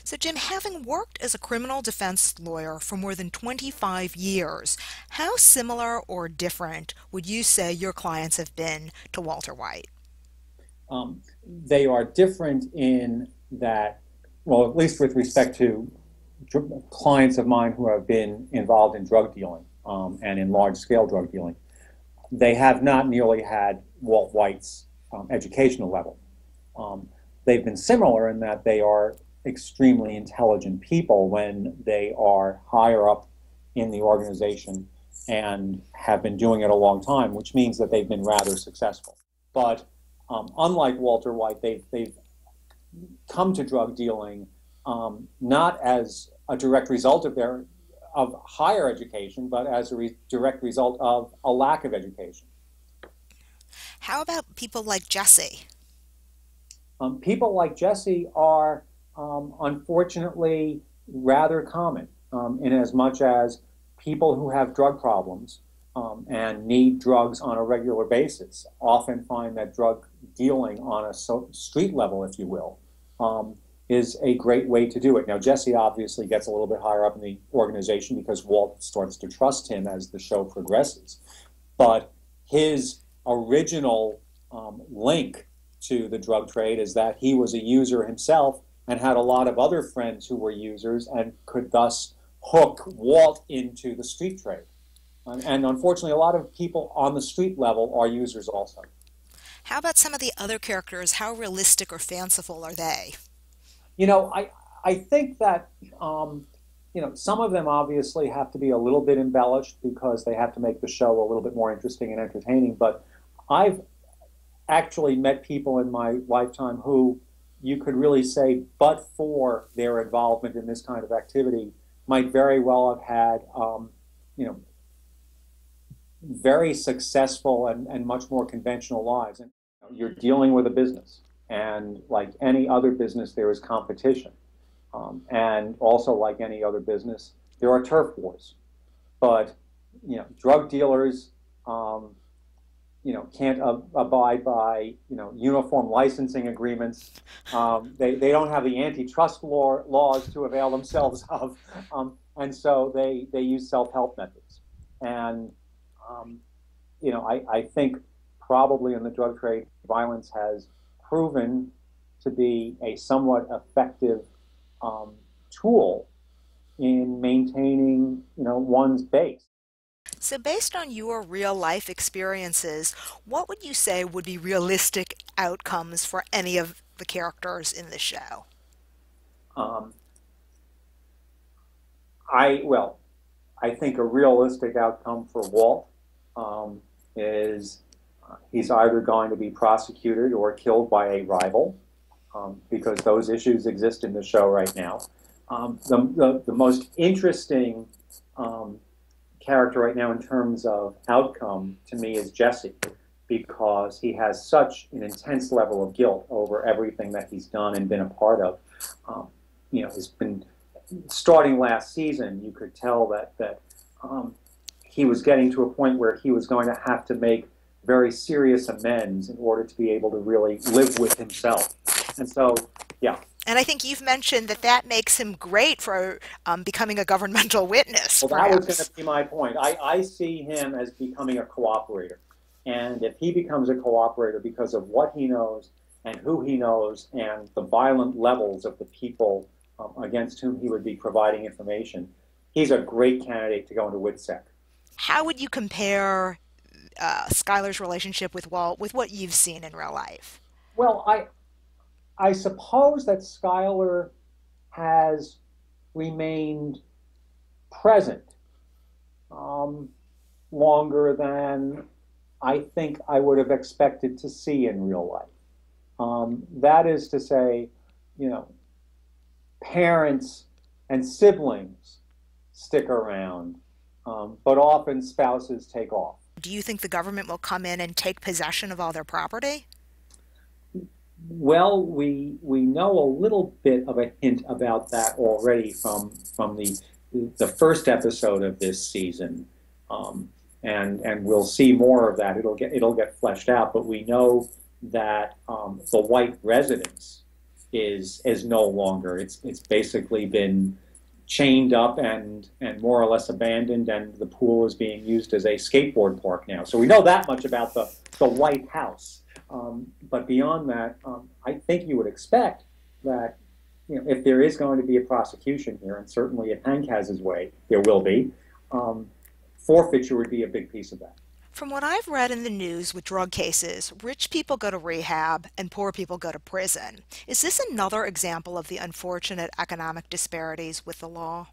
So, Jim, having worked as a criminal defense lawyer for more than 25 years, how similar or different would you say your clients have been to Walter White? They are different in that, well, at least with respect to clients of mine who have been involved in drug dealing and in large scale drug dealing, they have not nearly had Walt White's educational level. Um, they've been similar in that they are extremely intelligent people when they are higher up in the organization and have been doing it a long time, which means that they've been rather successful. But unlike Walter White, they've come to drug dealing not as a direct result of their of higher education, but as a direct result of a lack of education. How about people like Jesse? People like Jesse are unfortunately rather common in as much as people who have drug problems and need drugs on a regular basis often find that drug dealing on a street level, if you will, is a great way to do it. Now, Jesse obviously gets a little bit higher up in the organization because Walt starts to trust him as the show progresses. But his original link to the drug trade is that he was a user himself and had a lot of other friends who were users and could thus hook Walt into the street trade. And unfortunately, a lot of people on the street level are users also. How about some of the other characters? How realistic or fanciful are they? You know, I think that some of them obviously have to be a little bit embellished because they have to make the show a little bit more interesting and entertaining. But I've actually met people in my lifetime who you could really say, but for their involvement in this kind of activity, might very well have had, you know, very successful and much more conventional lives. And you're dealing with a business, and like any other business, there is competition, and also like any other business, there are turf wars. But drug dealers, can't abide by uniform licensing agreements. They don't have the antitrust laws to avail themselves of, and so they use self-help methods. And I think probably in the drug trade, violence has proven to be a somewhat effective tool in maintaining, one's base. So, based on your real life experiences, what would you say would be realistic outcomes for any of the characters in the show? Um, well, I think a realistic outcome for Walt is he's either going to be prosecuted or killed by a rival, because those issues exist in the show right now. The most interesting character right now in terms of outcome to me is Jesse, because he has such an intense level of guilt over everything that he's done and been a part of. He's been starting last season. You could tell that he was getting to a point where he was going to have to make very serious amends in order to be able to really live with himself. And so, yeah. And I think you've mentioned that that makes him great for becoming a governmental witness, Well, that was going to perhaps. be my point. I see him as becoming a cooperator. And if he becomes a cooperator because of what he knows and who he knows and the violent levels of the people against whom he would be providing information, he's a great candidate to go into WITSEC. How would you compare Skyler's relationship with Walt with what you've seen in real life? Well, I suppose that Skyler has remained present um, longer than I think I would have expected to see in real life. That is to say, you know, parents and siblings stick around, but often spouses take off. Do you think the government will come in and take possession of all their property? Well, we know a little bit of a hint about that already from the first episode of this season, and we'll see more of that. It'll get fleshed out, but we know that the white residents is no longer. It's basically been chained up and more or less abandoned, and the pool is being used as a skateboard park now. So we know that much about the White House. But beyond that, I think you would expect that if there is going to be a prosecution here, and certainly if Hank has his way, there will be, forfeiture would be a big piece of that. From what I've read in the news with drug cases, rich people go to rehab and poor people go to prison. Is this another example of the unfortunate economic disparities with the law?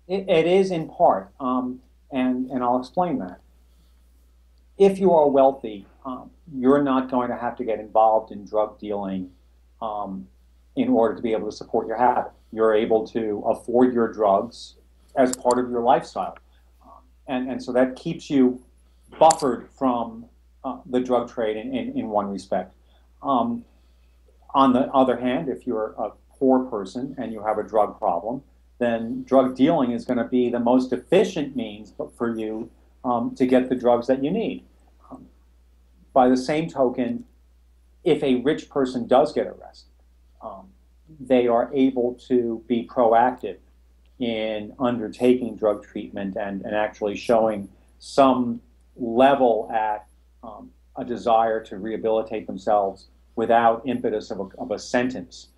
It is in part, and I'll explain that. If you are wealthy, you're not going to have to get involved in drug dealing um, in order to be able to support your habit. You're able to afford your drugs as part of your lifestyle. And so that keeps you buffered from the drug trade in one respect. Um, on the other hand, if you're a poor person and you have a drug problem, then drug dealing is going to be the most efficient means for you to get the drugs that you need. Um, by the same token, if a rich person does get arrested, um, they are able to be proactive in undertaking drug treatment and actually showing some level at a desire to rehabilitate themselves without impetus of a sentence.